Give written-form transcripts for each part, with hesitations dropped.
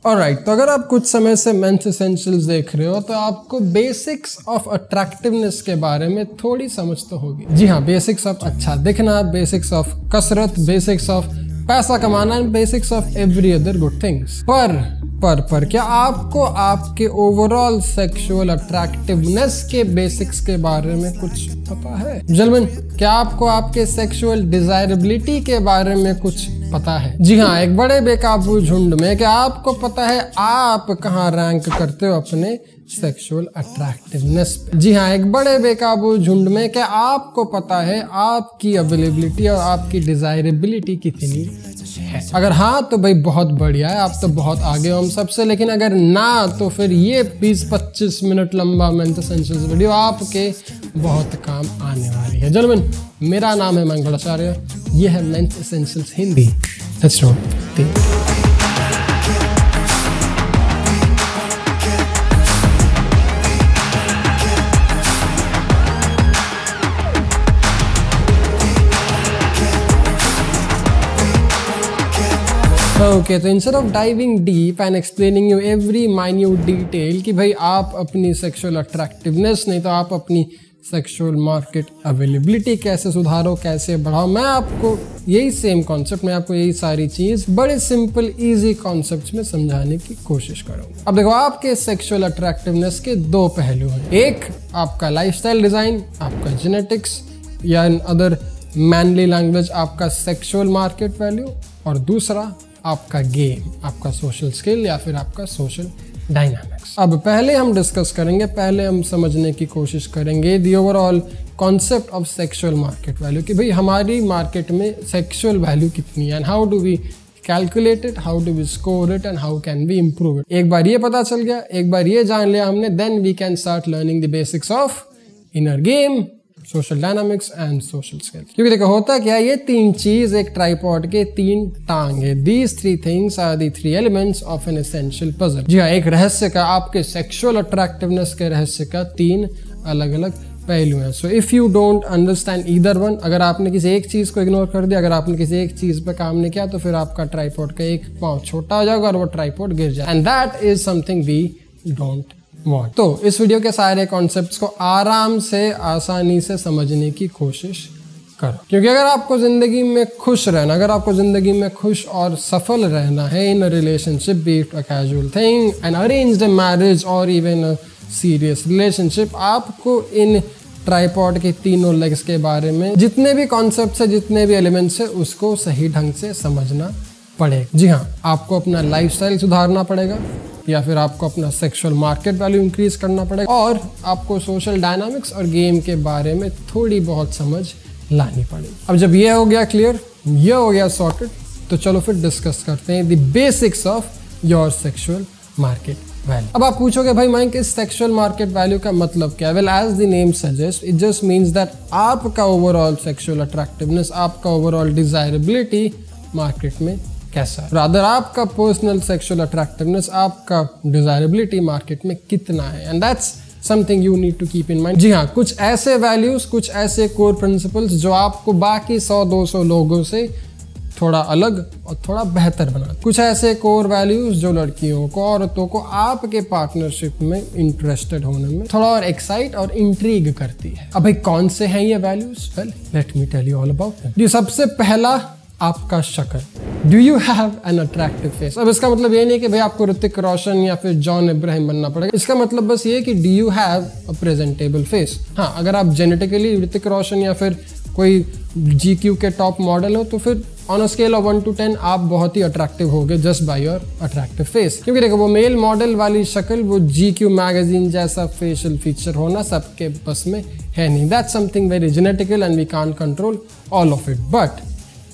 Alright, तो अगर आप कुछ समय से मेंस एसेंशियल्स देख रहे हो तो आपको बेसिक्स ऑफ अट्रैक्टिवनेस के बारे में थोड़ी समझ तो होगी। जी हाँ, बेसिक्स ऑफ अच्छा दिखना, बेसिक्स ऑफ कसरत, बेसिक्स ऑफ पैसा कमाना, basics of every other good things. पर क्या आपको आपके ओवरऑल सेक्सुअल अट्रैक्टिवनेस के बेसिक्स के बारे में कुछ पता है? जेंटलमैन, क्या आपको आपके सेक्सुअल डिजायरेबिलिटी के बारे में कुछ पता है? जी हाँ, एक बड़े बेकाबू झुंड में क्या आपको पता है आप कहाँ रैंक करते हो अपने सेक्सुअल अट्रैक्टिवनेस पे? जी हाँ, एक बड़े बेकाबू झुंड में क्या आपको पता है आपकी अवेलेबिलिटी और आपकी डिजायरेबिलिटी कितनी है? अगर हाँ तो भाई बहुत बढ़िया है, आप तो बहुत आगे हो हम सबसे। लेकिन अगर ना तो फिर ये 20-25 मिनट लंबा मेंस एसेंशियल्स वीडियो आपके बहुत काम आने वाली है। जेंटलमैन, मेरा नाम है मंगलाचार्य, ये है men's essentials Hindi. Let's do it. Okay, तो instead of diving deep and explaining you every minute detail कि भाई आप अपनी सेक्सुअल अट्रैक्टिवनेस नहीं तो आप अपनी सेक्सुअल मार्केट अवेलेबिलिटी कैसे सुधारो, कैसे बढ़ाओ, मैं आपको यही सेम कॉन्सेप्ट, मैं आपको यही सारी चीज बड़े सिंपल इजी कॉन्सेप्ट्स में समझाने की कोशिश करूंगा। अब देखो, आपके सेक्सुअल अट्रैक्टिवनेस के दो पहलू हैं। एक आपका लाइफस्टाइल डिजाइन, आपका जेनेटिक्स, या इन अदर मैनली लैंग्वेज आपका सेक्सुअल मार्केट वैल्यू, और दूसरा आपका गेम, आपका सोशल स्किल या फिर आपका सोशल डायनामिक्स। अब पहले हम डिस्कस करेंगे, पहले हम समझने की कोशिश करेंगे the overall concept of sexual market value कि भाई हमारी मार्केट में सेक्सुअल वैल्यू कितनी है and how do we calculate it, how do we score it and how can we improve it. एक बार ये पता चल गया, एक बार ये जान लिया हमने, then we can start learning the basics of inner game, social dynamics and social skills. क्योंकि देखो होता क्या, ये तीन चीज एक ट्राइपॉड के तीन टांग है। These three things are the three elements of an essential puzzle. जी हाँ, एक रहस्य का, आपके सेक्सुअल अट्रैक्टिवनेस के रहस्य का तीन अलग अलग पहलू हैं। So if you don't understand either one, अगर आपने किसी एक चीज को इग्नोर कर दिया, अगर आपने किसी एक चीज पे काम नहीं किया, तो फिर आपका ट्राइपॉड का एक पांव छोटा हो जाएगा और वो ट्राइपॉड गिर जाएगा, and that is something we don't want. तो इस वीडियो के सारे कॉन्सेप्ट्स को आराम से, आसानी से समझने की कोशिश करो, क्योंकि अगर आपको जिंदगी में खुश रहना, अगर आपको जिंदगी में खुश और सफल रहना है in a relationship, be it a casual thing, an arranged marriage और इवन अ सीरियस रिलेशनशिप, आपको इन ट्राइपॉड के तीनों लेग्स के बारे में जितने भी कॉन्सेप्ट्स है, जितने भी एलिमेंट्स है, उसको सही ढंग से समझना पड़ेगा। जी हाँ, आपको अपना लाइफस्टाइल सुधारना पड़ेगा, या फिर आपको अपना सेक्सुअल मार्केट वैल्यू इंक्रीज करना पड़ेगा, और आपको सोशल डायनामिक्स और गेम के बारे में थोड़ी बहुत समझ लानी पड़ेगी। अब जब ये हो गया क्लियर, ये हो गया सॉर्टेड, तो चलो फिर डिस्कस करते हैं the basics of your sexual market value. अब आप पूछोगे भाई माइक, इस सेक्सुअल मार्केट वैल्यू का मतलब क्या है? Well, as the name suggest, it just means that आपका ओवरऑल सेक्सुअल अट्रैक्टिवनेस, आपका ओवरऑल डिजायरेबिलिटी मार्केट में कैसा है। रादर आपका पर्सनल सेक्सुअल अट्रैक्टिवनेस, आपका डिजायरेबिलिटी मार्केट में कितना है, and that's something you need to keep in mind. जी हाँ, कुछ ऐसे वैल्यूज, कुछ ऐसे कोर प्रिंसिपल्स जो आपको बाकी 100-200 लोगों से थोड़ा अलग और थोड़ा बेहतर बना, कुछ ऐसे कोर वैल्यूज जो लड़कियों को, औरतों को आपके पार्टनरशिप में इंटरेस्टेड होने में थोड़ा और एक्साइट और इंट्रीग करती है। अब भाई कौन से हैं ये values? Well, let me tell you all about them. सबसे पहला, आपका शक्ल। Do you have an attractive face? अब इसका मतलब ये नहीं कि भाई आपको ऋतिक रोशन या फिर जॉन इब्राहिम बनना पड़ेगा। इसका मतलब बस ये कि do you have a presentable face. हाँ, अगर आप जेनेटिकली ऋतिक रोशन या फिर कोई GQ के टॉप मॉडल हो, तो फिर on a scale of 1 to 10 आप बहुत ही अट्रैक्टिव होगे just by your attractive face. क्योंकि देखो, वो मेल मॉडल वाली शक्ल, वो GQ मैगजीन जैसा फेशियल फीचर होना सबके बस में है नहीं। That's something very genetical and we can't control all of it. But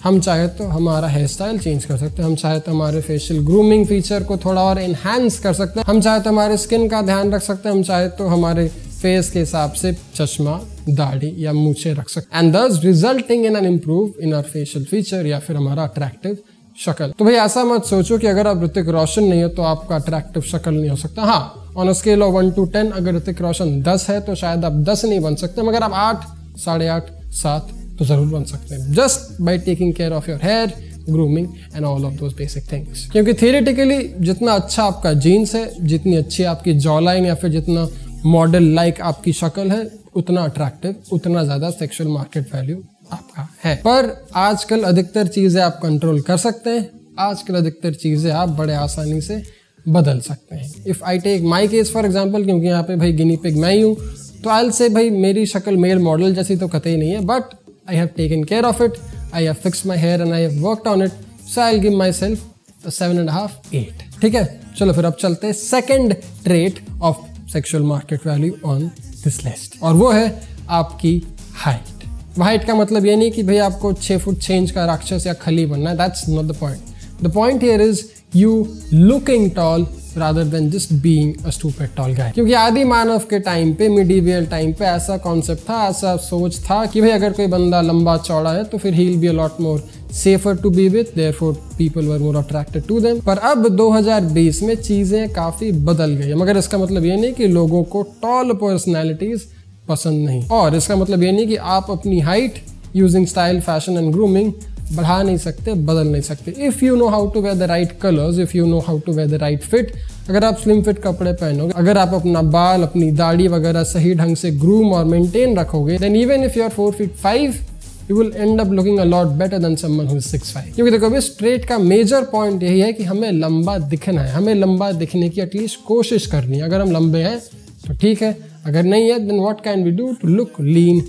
हम चाहे तो हमारा हेयर स्टाइल चेंज कर सकते हैं, हम चाहे तो हमारे फेशियल ग्रूमिंग फीचर को थोड़ा और एनहांस कर सकते हैं, हम चाहे तो हमारे स्किन का ध्यान रख सकते हैं, हम चाहे तो हमारे फेस के हिसाब से चश्मा, दाढ़ी या मूछें रख सकते हैं, and this resulting in an improve in our facial feature या फिर हमारा अट्रैक्टिव शक्ल। तो भाई ऐसा मत सोचो कि अगर आप ऋतिक रोशन नहीं हो तो आपका अट्रैक्टिव शक्ल नहीं हो सकता। हाँ, on a scale of 1 to 10 अगर ऋतिक रोशन 10 है तो शायद आप 10 नहीं बन सकते, मगर आप 8, 8.5, 7 तो जरूर बन सकते हैं, just by taking care of your hair, grooming and all of those basic things. क्योंकि थियरेटिकली जितना अच्छा आपका जीन्स है, जितनी अच्छी आपकी जॉ लाइन या फिर जितना मॉडल लाइक आपकी शक्ल है, उतना अट्रैक्टिव, उतना ज्यादा सेक्सुअल मार्केट वैल्यू आपका है। पर आजकल अधिकतर चीजें आप कंट्रोल कर सकते हैं, आजकल अधिकतर चीजें आप बड़े आसानी से बदल सकते हैं। If I take my case for example, क्योंकि यहाँ पे भाई गिनी पिग मैं ही हूँ, तो आई विल से भाई मेरी शक्ल मेल मॉडल जैसी तो कतई नहीं है, but I have taken care of it, I have fixed my hair and I have worked on it, so I will give myself 7.5, 8। ठीक है, चलो फिर अब चलते हैं second trait of sexual market value on this list, और वो है आपकी हाइट। हाइट का मतलब ये नहीं कि भाई आपको 6 फुट 6 इंच का राक्षस या खली बनना है, that's not the point. The point here is you looking tall rather than just being a stupid tall guy। क्योंकि आदि मानव के टाइम पे, मिडीवियल टाइम पे ऐसा कॉन्सेप्ट था, ऐसा सोच था कि भाई अगर कोई बंदा लंबा चौड़ा है तो फिर he'll be a lot more safer to be with, therefore people were more attracted to them। पर अब 2020 में चीजें काफी बदल गई है, मगर इसका मतलब ये नहीं कि लोगों को टॉल पर्सनैलिटीज पसंद नहीं, और इसका मतलब ये नहीं कि आप अपनी height using style, fashion and grooming बढ़ा नहीं सकते, बदल नहीं सकते। If you know how to wear the right colours, if you know how to wear the right fit, अगर आप स्लिम फिट कपड़े पहनोगे, अगर आप अपना बाल, अपनी दाढ़ी वगैरह सही ढंग से ग्रूम और मेंटेन रखोगे, then even if you are 4 feet 5 you will end up looking a lot better than someone who is 6'5। क्योंकि देखो अभी स्ट्रेट का मेजर पॉइंट यही है कि हमें लंबा दिखना है, हमें लंबा दिखने की एटलीस्ट कोशिश करनी है। अगर हम लंबे हैं तो ठीक है, अगर नहीं है then what can we do to look lean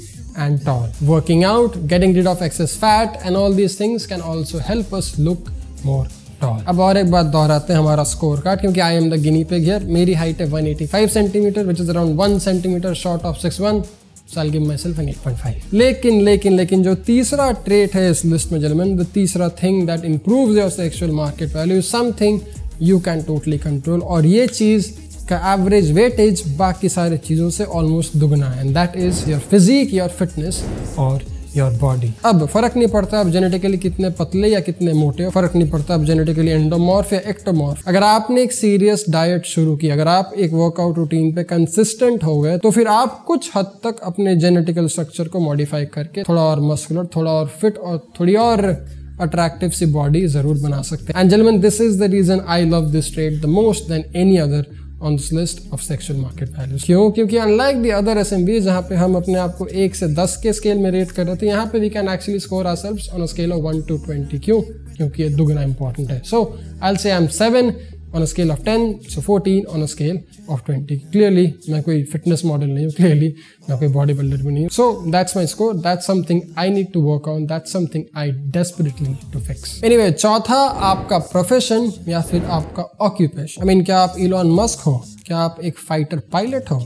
and tall? Working out, getting rid of excess fat and all these things can also help us look more tall। अब और एक बात दोहराते हैं हमारा स्कोर कार्ड, क्योंकि I am the guinea pig here. मेरी height है 185 centimetre which is around 1 centimetre short of 6'1", so I'll give myself an 8.5। लेकिन जो तीसरा ट्रेट है इस लिस्ट में gentlemen, the तीसरा thing that improves your sexual market value is something you can totally control, और ये चीज का एवरेज वेटेज बाकी सारी चीजों से ऑलमोस्ट दुगना है, and that is your physique, your fitness और योर बॉडी। अब फर्क नहीं पड़ता आप जेनेटिकली कितने पतले या कितने मोटे हो, फर्क नहीं पड़ता आप जेनेटिकली एंडोमॉर्फ या एक्टोमॉर्फ। अगर आपने एक सीरियस डाइट शुरू की, अगर आप एक वर्कआउट रूटीन पे कंसिस्टेंट हो गए, तो फिर आप कुछ हद तक अपने जेनेटिकल स्ट्रक्चर को मॉडिफाई करके थोड़ा और मस्कुलर, थोड़ा और फिट और थोड़ी और अट्रैक्टिव सी बॉडी जरूर बना सकते हैं। And gentleman, this is the reason I love this trait the most then any other on this list of sexual market values। क्यों? क्योंकि unlike the other SMBs जहाँ पे हम अपने आप को 1 से 10 के स्केल में रेट कर रहे थे, यहाँ पे we can actually score ourselves on a scale of 1 to 20। क्यों? क्योंकि ये दुगना important है। So I'll say I'm 7 on a scale of 10, so 14 on a scale of 20। Clearly मैं कोई fitness model नहीं हूँ, clearly मैं कोई body builder भी नहीं हूँ। So that's my score, that's something I need to work on, that's something I desperately need to fix। Anyway, चौथा आपका प्रोफेशन या फिर आपका ऑक्यूपेशन। I mean, क्या आप इलॉन मस्क हो? क्या आप एक फाइटर पायलट हो?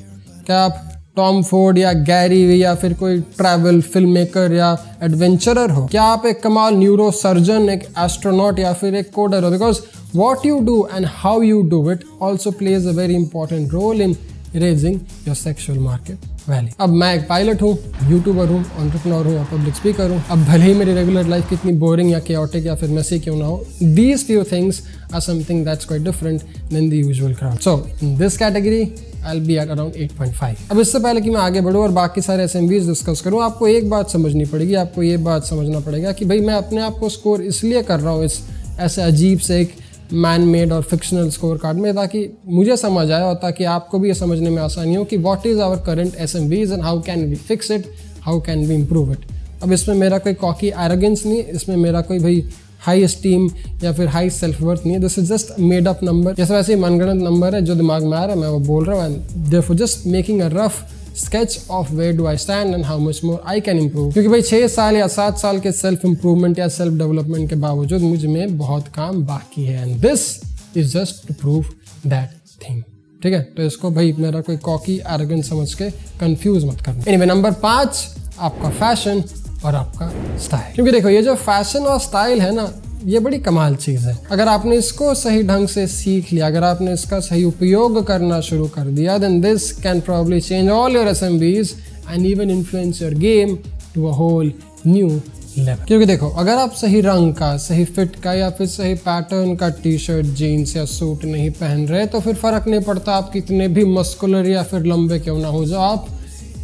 क्या आप टॉम फोर्ड या गैरी वी या फिर कोई ट्रैवल फिल्म मेकर या एडवेंचरर हो? क्या आप एक कमाल न्यूरो सर्जन, एक एस्ट्रोनॉट या फिर एक कोडर हो? Because what you do and how you do it also plays a very important role in raising your sexual market value। अब मैं एक पायलट हूँ, यूट्यूबर हूँ, एंटरप्रेन्योर हूँ और पब्लिक स्पीकर हूँ। अब भले ही मेरी रेगुलर लाइफ कितनी बोरिंग या chaotic या फिर मेसी क्यों ना हो, these few things are something that's quite different than the usual crowd। So in this category I'll be at around 8.5। अब इससे पहले कि मैं आगे बढ़ूँ और बाकी सारे SMBs डिस्कस करूँ, आपको एक बात समझनी पड़ेगी, आपको ये बात समझना पड़ेगा कि भाई मैं अपने आप को स्कोर इसलिए कर रहा हूँ इस ऐसे अजीब से एक मैन मेड और फिक्शनल स्कोर कार्ड में, ताकि मुझे समझ आए और ताकि आपको भी ये समझने में आसानी हो कि what is our current SMBs and how can we fix it, how can we improve it. अब इसमें मेरा कोई कॉकी एरोगेंस नहीं है, इसमें मेरा कोई भाई हाई स्टीम या फिर हाई सेल्फ वर्थ नहीं है। This is just made up number, जैसे वैसे ही मनगढ़ंत नंबर है जो दिमाग में आ रहा है मैं वो बोल रहा हूँ, and therefore just making a rough sketch of where do I stand and how much more I can improve। क्योंकि भाई 6 साल या 7 साल के सेल्फ इम्प्रूवमेंट या सेल्फ डेवलपमेंट के बावजूद मुझ में बहुत काम बाकी है, and this is just to prove that thing. ठीक है, तो इसको भाई मेरा कोई कॉकी एरोगेंट समझ के कंफ्यूज मत करना। एनीवे, नंबर 5 आपका फैशन और आपका स्टाइल। क्योंकि देखो ये जो फैशन और स्टाइल है ना, ये बड़ी कमाल चीज़ है। अगर आपने इसको सही ढंग से सीख लिया, अगर आपने इसका सही उपयोग करना शुरू कर दिया, then this can probably change all your SMBs and even influence your game to a whole new level। क्योंकि देखो अगर आप सही रंग का, सही फिट का या फिर सही पैटर्न का टी-शर्ट, जीन्स या सूट नहीं पहन रहे, तो फिर फर्क नहीं पड़ता आप कितने भी मस्कुलर या फिर लंबे क्यों ना हो जाओ, आप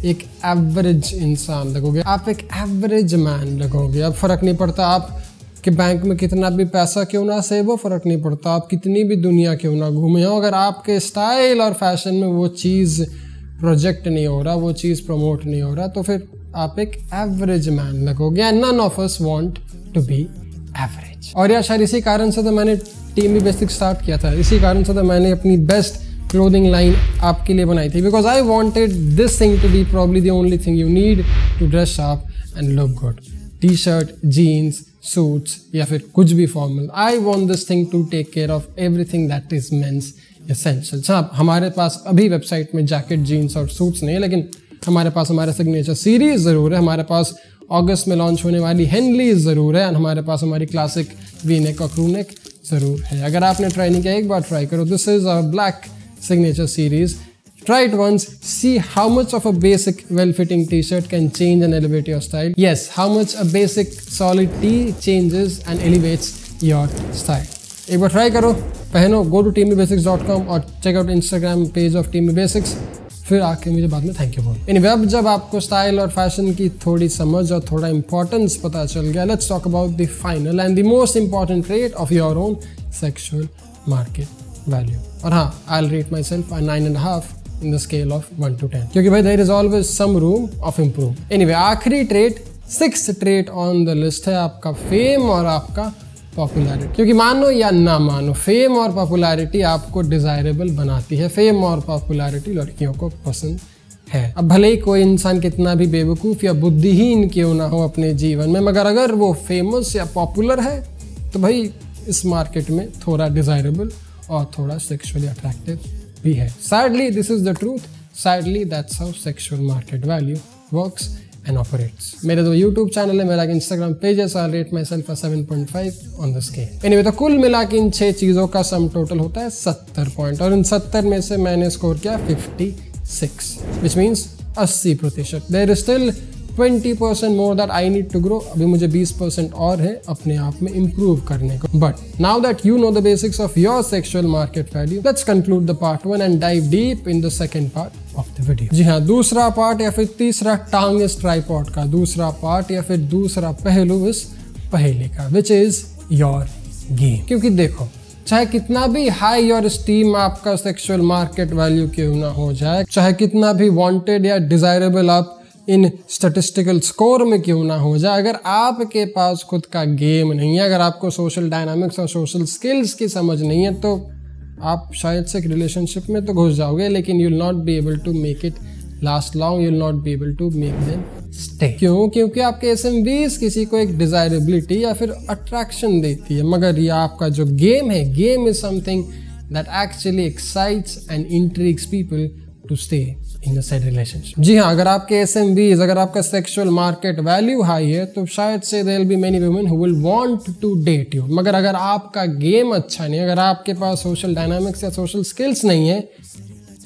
एक एवरेज इंसान लगोगे, आप एक एवरेज मैन लगोगे। अब फर्क नहीं पड़ता आप कि बैंक में कितना भी पैसा क्यों ना सेव हो, फर्क नहीं पड़ता। आप कितनी भी दुनिया क्यों ना घूमे हो, अगर आपके स्टाइल और फैशन में वो चीज़ प्रोजेक्ट नहीं हो रहा, वो चीज़ प्रमोट नहीं हो रहा, तो फिर आप एक एवरेज मैन लगोगे। And none of us want to be average. और यार शायद इसी कारण से तो मैंने टीमी बेसिक स्टार्ट किया था, इसी कारण से तो मैंने अपनी बेस्ट क्लोथिंग लाइन आपके लिए बनाई थी, because I wanted this thing to be probably the only thing you need to dress sharp and look good. T shirt, jeans, suits या फिर कुछ भी formal, I want this thing to take care of everything that is men's essentials. हाँ, हमारे पास अभी website में jacket, jeans और suits नहीं है, लेकिन हमारे पास हमारे सिग्नेचर सीरीज ज़रूर है, हमारे पास अगस्त में लॉन्च होने वाली हेनली ज़रूर है, और हमारे पास हमारी क्लासिक वी नेक और क्रू नेक ज़रूर है। अगर आपने ट्राई नहीं किया, एक बार ट्राई करो। This is a black signature series. Try it once, see how much of a basic well-fitting t-shirt can change and elevate your style. Yes, how much a basic solid tee changes and elevates your style. एक बार try करो, पहनो, go to teamybasics.com और check out Instagram page of Teamy Basics, फिर आके मुझे बाद में thank you बोलो। Anyway, अब जब आपको स्टाइल और फैशन की थोड़ी समझ और थोड़ा इंपॉर्टेंस पता चल गया, let's talk about the final and the most important trait of your own sexual market value. और हाँ, I'll rate myself a 9.5 in the scale of 1 to 10, क्योंकि भाई there is always some room of improve. Anyway, आखिरी trait, 6th trait on the list है आपका fame और आपका popularity. क्योंकि मानो या ना मानो, फेम और पॉपुलैरिटी आपको डिजायरेबल बनाती है। फेम और पॉपुलैरिटी लड़कियों को पसंद है। अब भले ही कोई इंसान कितना भी बेवकूफ़ या बुद्धिहीन क्यों ना हो अपने जीवन में, मगर अगर वो फेमस या पॉपुलर है तो भाई इस मार्केट में थोड़ा डिजायरेबल और थोड़ा सेक्सुअली अट्रैक्टिव भी है। Sadly this is the truth, sadly that's how sexual market value works and operates. मेरे 2 यूट्यूब चैनल है, मेरा इंस्टाग्राम पेज है, so I rate myself 7.5 on the scale. Anyway, तो कुल मिला के इन 6 चीज़ों का सम टोटल होता है 70 पॉइंट, और इन 70 में से मैंने स्कोर किया 56, which means 80%। There is still 20% more that I need to grow. अभी मुझे 20% और है अपने आप में इम्प्रूव करने को। But now that you know the basics of your sexual market value, let's conclude the part 1 and dive deep in the second part of the video. जी हाँ, दूसरा पार्ट या फिर तीसरा टांग इस ट्राइपॉड का, दूसरा पार्ट या फिर दूसरा पहलू इस पहेली का, विच इज योर गेम। क्योंकि देखो, चाहे कितना भी हाई और स्टीम आपका सेक्सुअल मार्केट वैल्यू क्यों ना हो जाए, चाहे कितना भी वांटेड या डिजायरेबल आप इन स्टैटिस्टिकल स्कोर में क्यों ना हो जाए, अगर आपके पास खुद का गेम नहीं है, अगर आपको सोशल डायनामिक्स और सोशल स्किल्स की समझ नहीं है, तो आप शायद से एक रिलेशनशिप में तो घुस जाओगे, लेकिन you will not be able to make it last long, you will not be able to make them stay. क्यों? क्योंकि आपके SMVs किसी को एक डिजायरेबिलिटी या फिर अट्रैक्शन देती है, मगर ये आपका जो गेम है, game is something that actually excites and intrigues people to stay in a said relationship. जी हाँ, अगर आपके SMVs, अगर आपका सेक्सुअल मार्केट वैल्यू हाई है, तो शायद से there will be many women who will want to date you. मगर अगर आपका गेम अच्छा नहीं, अगर आपके पास सोशल डायनामिक्स या सोशल स्किल्स नहीं है,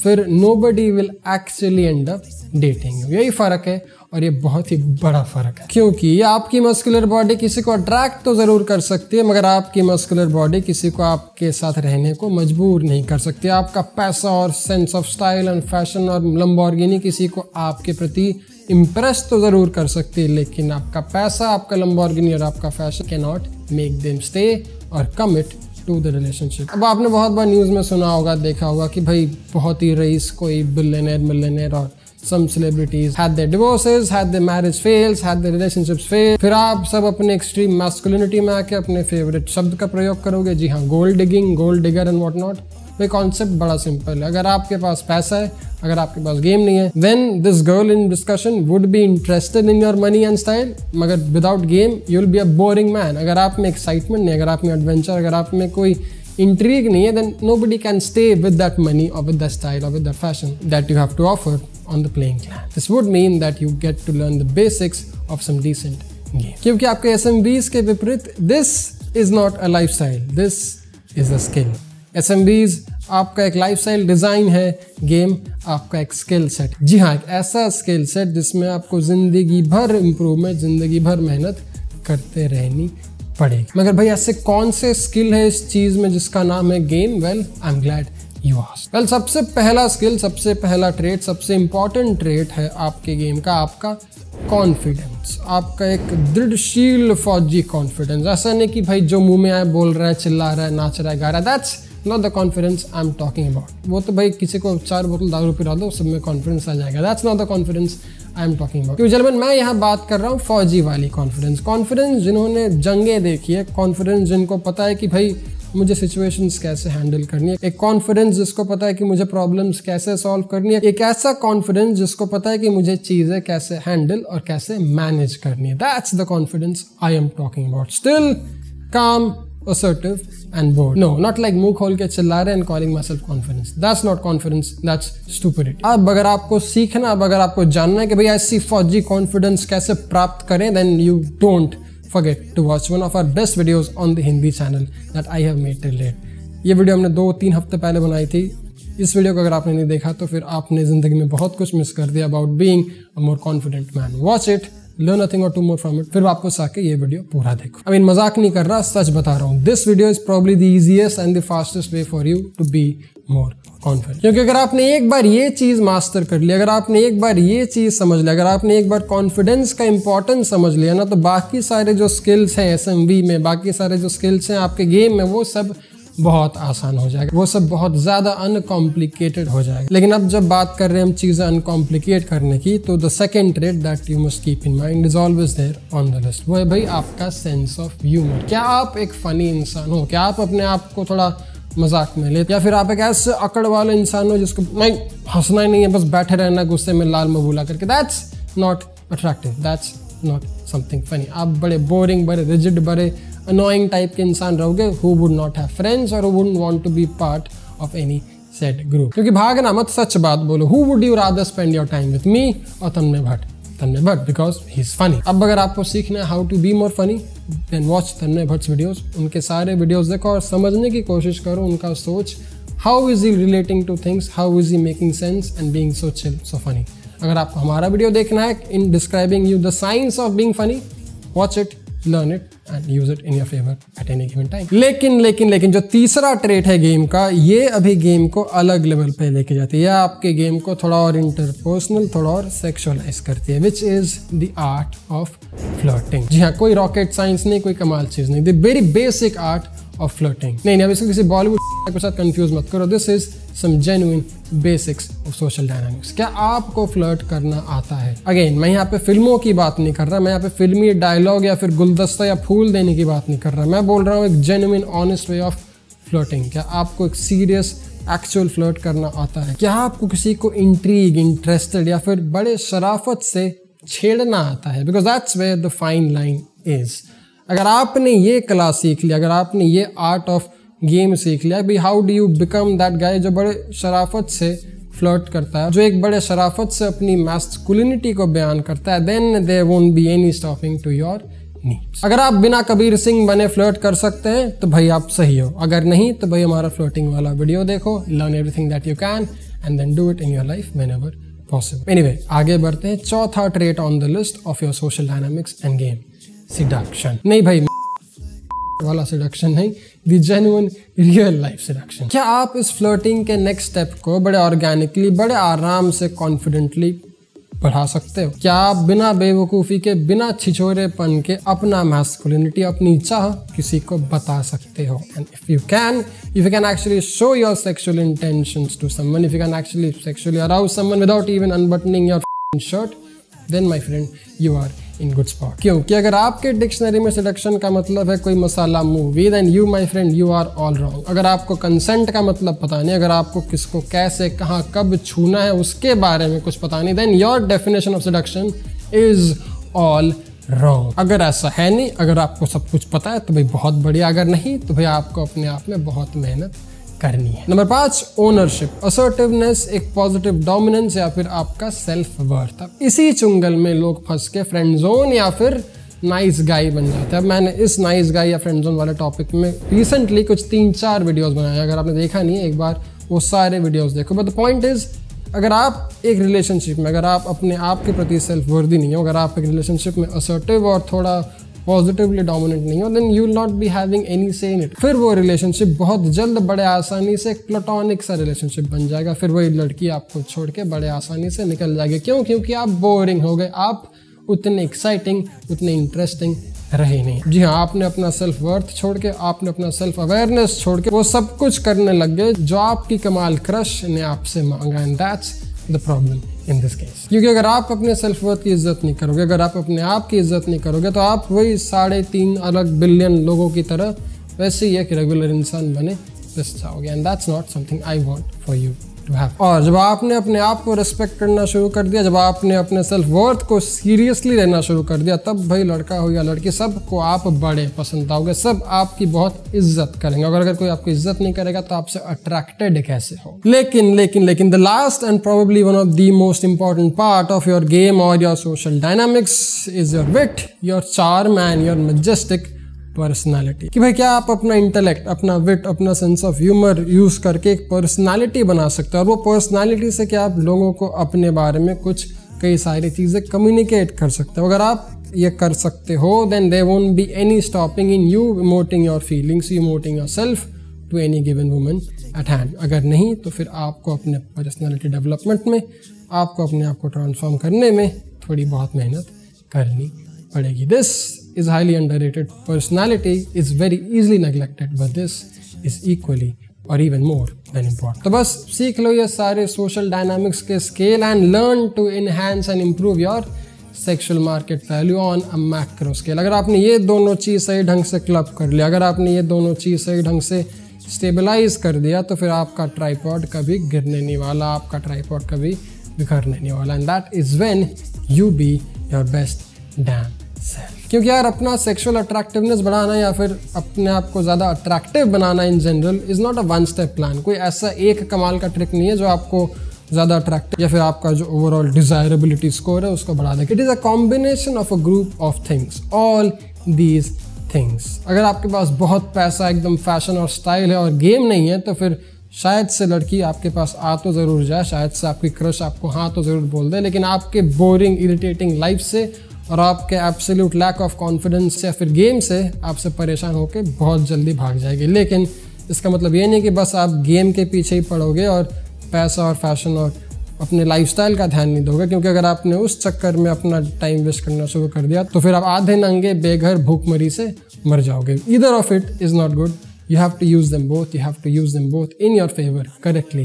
फिर nobody will actually end up dating you. यही फर्क है, और ये बहुत ही बड़ा फर्क है, क्योंकि ये आपकी मस्कुलर बॉडी किसी को अट्रैक्ट तो जरूर कर सकती है, मगर आपकी मस्कुलर बॉडी किसी को आपके साथ रहने को मजबूर नहीं कर सकती। आपका पैसा और sense of style and fashion और लंबोर्गिनी किसी को आपके प्रति इम्प्रेस तो जरूर कर सकती है, लेकिन आपका पैसा, आपका लंबोर्गिनी और आपका fashion can not make them stay और कमिट टू द रिलेशनशिप। अब आपने बहुत बार न्यूज़ में सुना होगा, देखा होगा कि भाई बहुत ही रईस कोई बिलियनेयर और some celebrities had their divorces, had their marriage fails, had their relationships fail। फिर आप सब अपने extreme masculinity में आके अपने favorite शब्द का प्रयोग करोगे। जी हाँ, gold digging, gold digger and what not। ये कॉन्सेप्ट बड़ा सिंपल है। अगर आपके पास पैसा है, अगर आपके पास गेम नहीं है, then this girl in discussion would be interested in your money and style, मगर without game you'll be a boring man। अगर आप में excitement नहीं, अगर आप में adventure, अगर आप में कोई intrigue नहीं है, then nobody can stay with that money or with that style or with that fashion that you have to offer on the playing ground। This would mean that you get to learn the basics of some decent game। क्योंकि आपके SMVs के विपरीत this is not a lifestyle, this is a skill। SMVs आपका एक lifestyle design है, game आपका एक skill set. जी हाँ, एक ऐसा स्किल सेट जिसमें आपको जिंदगी भर इम्प्रूवमेंट, जिंदगी भर मेहनत करते रहनी पड़ेगी। मगर भाई ऐसे कौन से स्किल है इस चीज में जिसका नाम है game? Well, I am glad you ask? Well, सबसे पहला स्किल, सबसे पहला ट्रेट, सबसे इंपॉर्टेंट ट्रेट है आपके गेम का आपका कॉन्फिडेंस, आपका एक दृढ़शील फौजी कॉन्फिडेंस। ऐसा नहीं कि भाई जो मुंह में आए बोल रहा है, चिल्ला रहा है, नाच रहा है, गा रहा है, that's not the confidence I am talking about. वो तो भाई किसी को 4 बोतल दारू पिला दो, सब में कॉन्फिडेंस आ जाएगा, that's not the confidence I am talking about. क्योंकि जर्मन मैं यहाँ बात कर रहा हूँ फौजी वाली कॉन्फिडेंस, कॉन्फिडेंस जिन्होंने जंगें देखी है, कॉन्फिडेंस जिनको पता है कि भाई मुझे सिचुएशंस कैसे हैंडल करनी है, एक कॉन्फिडेंस जिसको पता है कि मुझे प्रॉब्लम्स कैसे सॉल्व करनी है, एक ऐसा कॉन्फिडेंस जिसको पता है कि मुझे चीजें कैसे हैंडल और कैसे मैनेज करनी है। That's the confidence I am talking about. Still काम, assertive and bold. No, not like मुंह खोल के चिल्ला रहे and calling myself confidence. That's not confidence, that's stupidity. अब अगर आपको सीखना, अब अगर आपको जानना है कि भाई ऐसी फौजी कॉन्फिडेंस कैसे प्राप्त करें, then you don't forget to watch one of our best videos on the Hindi channel that I have made till date. ये वीडियो हमने 2-3 हफ्ते पहले बनाई थी। इस वीडियो को अगर आपने नहीं देखा तो फिर आपने जिंदगी में बहुत कुछ मिस कर दिया about being a more confident man. Watch it. Learn a thing or two more from it. फिर वापस आके ये वीडियो पूरा देखो। I mean, मजाक नहीं कर रहा, सच बता रहा हूँ। This video is probably the easiest and the fastest way for you to be more confident. क्योंकि अगर आपने एक बार ये चीज मास्टर कर ली, अगर आपने एक बार ये चीज समझ लिया, अगर आपने एक बार कॉन्फिडेंस का इंपॉर्टेंस समझ लिया ना, तो बाकी सारे जो स्किल्स हैं SMB में, बाकी सारे जो स्किल्स हैं आपके गेम में, वो सब बहुत आसान हो जाएगा, वो सब बहुत ज़्यादा अनकॉम्प्लिकेटेड हो जाएगा। लेकिन अब जब बात कर रहे हैं हम चीज़ें अनकॉम्प्लिकेट करने की, तो the second trait that you must keep in mind is always there on the list, वो है भाई आपका सेंस ऑफ ह्यूमर। क्या आप एक फनी इंसान हो? क्या आप अपने आप को थोड़ा मजाक में लेते, या फिर आप एक ऐसे अकड़ वाले इंसान हो जिसको नहीं हंसना ही नहीं है, बस बैठे रहना गुस्से में लाल मबूला करके? That's not attractive, that's not something funny. आप बड़े बोरिंग, बड़े रिजिड, बड़े annoying टाइप के इंसान रहोगे who would not have friends or who wouldn't want to be part of any said group. क्योंकि भागना मत, सच बात बोलो। Who would you rather spend your time with, me or Tanmay Bhatt? Tanmay Bhatt, because he's funny. अब अगर आपको सीखना है how to be more funny, then watch Tanmay Bhatt videos. उनके सारे वीडियोस देखो और समझने की कोशिश करो उनका सोच। How is he relating to things? How is he making sense and being so chill, so funny? अगर आपको हमारा वीडियो देखना है in describing you the science of being funny, watch it, learn it and use it in your favor at any given time. लेकिन जो तीसरा trait है game का, ये अभी गेम को अलग लेवल पे लेके जाती है, या आपके गेम को थोड़ा और इंटरपर्सनल, थोड़ा और सेक्सुअलाइज करती है, which is the art of flirting. जी हाँ, कोई रॉकेट साइंस नहीं, कोई कमाल चीज नहीं, the very basic art of flirting. नहीं, अब इसको किसी बॉलीवुड के साथ कंफ्यूज मत करो, this is some genuine basics of social dynamics. क्या आपको फ्लर्ट करना आता है? अगेन, मैं यहाँ पे फिल्मों की बात नहीं कर रहा, मैं यहाँ पे फिल्मी डायलॉग या फिर गुलदस्ता या फूल देने की बात नहीं कर रहा, मैं बोल रहा हूँ एक genuine honest way of flirting. क्या आपको एक सीरियस एक्चुअल फ्लर्ट करना आता है? क्या आपको किसी को इंट्रीग, इंटरेस्टेड या फिर बड़े शराफत से छेड़ना आता है? Because that's where the fine line is. अगर आपने ये कला सीख लिया, अगर आपने ये आर्ट ऑफ गेम सीख लिया, भाई how do you become that guy जो बड़े शराफत से फ्लर्ट करता है, जो एक बड़े शराफत से अपनी मैस्कुलिनिटी को बयान करता है, then there won't be any stopping to your needs. अगर आप बिना कबीर सिंह बने फ्लर्ट कर सकते हैं तो भाई आप सही हो, अगर नहीं तो भाई हमारा फ्लर्टिंग वाला वीडियो देखो, learn everything that you can and then do it in your life whenever possible. Anyway, आगे बढ़ते हैं। चौथा trait on the list of your social dynamics and game, seduction. नहीं भाई वाला सिडक्शन नहीं, the genuine real life seduction. क्या आप इस फ्लर्टिंग के नेक्स्ट स्टेप को बड़े ऑर्गेनिकली, बड़े आराम से, कॉन्फिडेंटली बढ़ा सकते हो? क्या आप बिना बेवकूफ़ी के, बिना छिछोरेपन के अपना मैस्कुलिनिटी, अपनी चाह किसी को बता सकते हो? And if you can actually show your sexual intentions to someone, if you can actually sexually arouse someone without even unbuttoning your shirt, then my friend you are in good spot. क्योंकि अगर आपके dictionary में seduction का मतलब है कोई masala movie, then you my friend you are all wrong. अगर आपको कंसेंट का मतलब पता नहीं, अगर आपको किसको कैसे, कहाँ, कब छूना है उसके बारे में कुछ पता नहीं, then your definition of seduction is all wrong. अगर ऐसा है नहीं, अगर आपको सब कुछ पता है तो भाई बहुत बढ़िया, अगर नहीं तो भाई आपको अपने आप में बहुत मेहनत करनी है। नंबर 5, ओनरशिप, असर्टिवनेस, एक पॉजिटिव डोमिनेंस या फिर आपका सेल्फ वर्थ। अब इसी चुंगल में लोग फंस के फ्रेंड जोन या फिर नाइस गाय बन जाते हैं। अब मैंने इस नाइस गाय या फ्रेंड जोन वाले टॉपिक में रिसेंटली कुछ 3-4 वीडियोस बनाए, अगर आपने देखा नहीं है एक बार वो सारे वीडियोस देखो। बट द पॉइंट इज, अगर आप एक रिलेशनशिप में, अगर आप अपने आप के प्रति सेल्फ वर्दी नहीं हो, अगर आप एक रिलेशनशिप में असर्टिव और थोड़ा पॉजिटिवली डोमिनेंट नहीं हो, then you will not be having any say in it. फिर वो रिलेशनशिप बहुत जल्द बड़े आसानी से एक प्लेटोनिक सा रिलेशनशिप बन जाएगा। फिर वही लड़की आपको छोड़ के बड़े आसानी से निकल जाएगी। क्यों? क्योंकि आप बोरिंग हो गए, आप उतने एक्साइटिंग, उतने इंटरेस्टिंग रहे नहीं। जी हाँ, आपने अपना सेल्फ वर्थ छोड़ के, आपने अपना सेल्फ अवेयरनेस छोड़ के वो सब कुछ करने लग गए जो आपकी कमाल क्रश ने आपसे मांगा। And that's the problem in this case. क्योंकि अगर आप अपने सेल्फ वर्थ की इज्जत नहीं करोगे, अगर आप अपने आप की इज्जत नहीं करोगे, तो आप वही 3.5 अलग बिलियन लोगों की तरह वैसे ही एक रेगुलर इंसान बने पिस जाओगे। And that's not something I want for you to have. और जब आपने अपने आप को रिस्पेक्ट करना शुरू कर दिया, जब आपने अपने सेल्फ वर्थ को सीरियसली लेना शुरू कर दिया, तब भाई लड़का हो या लड़की, सबको आप बड़े पसंद आओगे, सब आपकी बहुत इज्जत करेंगे। अगर कोई आपकी इज्जत नहीं करेगा तो आपसे अट्रैक्टेड कैसे हो? लेकिन the last and probably one of the most important part of your game और your social dynamics is your wit, your charm and your majestic personality. कि भाई क्या आप अपना इंटेलेक्ट, अपना विट, अपना सेंस ऑफ ह्यूमर यूज करके एक पर्सनालिटी बना सकते हो, और वो पर्सनालिटी से क्या आप लोगों को अपने बारे में कुछ कई सारी चीजें कम्युनिकेट कर सकते हो। अगर आप ये कर सकते हो, then there won't be any stopping in you emoting your feelings, emoting yourself to any given woman at hand. अगर नहीं तो फिर आपको अपने पर्सनालिटी डेवलपमेंट में, आपको अपने आप को ट्रांसफॉर्म करने में थोड़ी बहुत मेहनत करनी पड़ेगी। This is highly underrated. Personality is very easily neglected, but this is equally or even more than important. तो बस सीख लो ये सारे social dynamics के scale and learn to enhance and improve your sexual market value on a macro scale. अगर आपने ये दोनों चीज़ सही ढंग से क्लब कर लिया, अगर आपने ये दोनों चीज़ सही ढंग से स्टेबलाइज कर दिया, तो फिर आपका ट्राइपॉड कभी गिरने नहीं वाला, आपका ट्राइपॉड कभी बिखरने नहीं वाला। And that is when you be your best dam self. क्योंकि यार अपना सेक्सुअल अट्रैक्टिवनेस बढ़ाना या फिर अपने आप को ज़्यादा attractive banana in general is not a one step plan. कोई ऐसा एक कमाल का ट्रिक नहीं है जो आपको ज़्यादा अट्रैक्टिव या फिर आपका जो ओवरऑल डिजायरेबिलिटी स्कोर है उसको बढ़ा देगा। It is a combination of a group of things, all these things. अगर आपके पास बहुत पैसा, एकदम फैशन और स्टाइल है और गेम नहीं है, तो फिर शायद से लड़की आपके पास आ तो ज़रूर जाए, शायद से आपकी क्रश आपको हाँ तो ज़रूर बोल दे, लेकिन आपके बोरिंग इरिटेटिंग लाइफ से और आपके एब्सोल्यूट लैक ऑफ कॉन्फिडेंस या फिर गेम से आपसे परेशान होकर बहुत जल्दी भाग जाएगी। लेकिन इसका मतलब ये नहीं कि बस आप गेम के पीछे ही पड़ोगे और पैसा और फैशन और अपने लाइफस्टाइल का ध्यान नहीं दोगे, क्योंकि अगर आपने उस चक्कर में अपना टाइम वेस्ट करना शुरू कर दिया तो फिर आप आधे नंगे बेघर भूखमरी से मर जाओगे। Either of it is not good. You have to use them both. You have to use them both in your favor correctly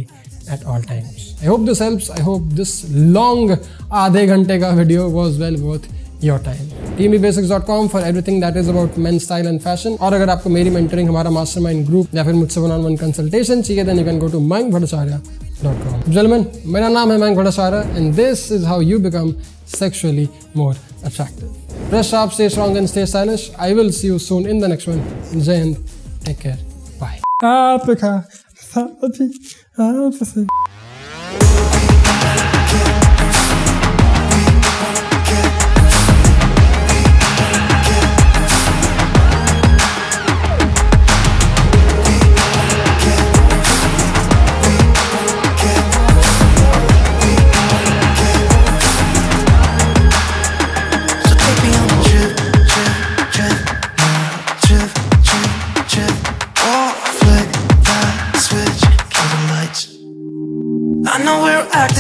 at all times. I hope this helps. I hope this long आधे घंटे का video was well worth your time. teambasics.com for everything that is about men's style and fashion. और अगर आपको मेरी mentoring, हमारा mastermind group या फिर मुझसे one-on-one consultation चाहिए, then you can go to mayankbhattacharya.com. Gentlemen, मेरा नाम है Mayank Bhattacharya and this is how you become sexually more attractive. Press sharp, stay strong and stay stylish. I will see you soon in the next one. Jai Hind. Take care. Bye. I know we're acting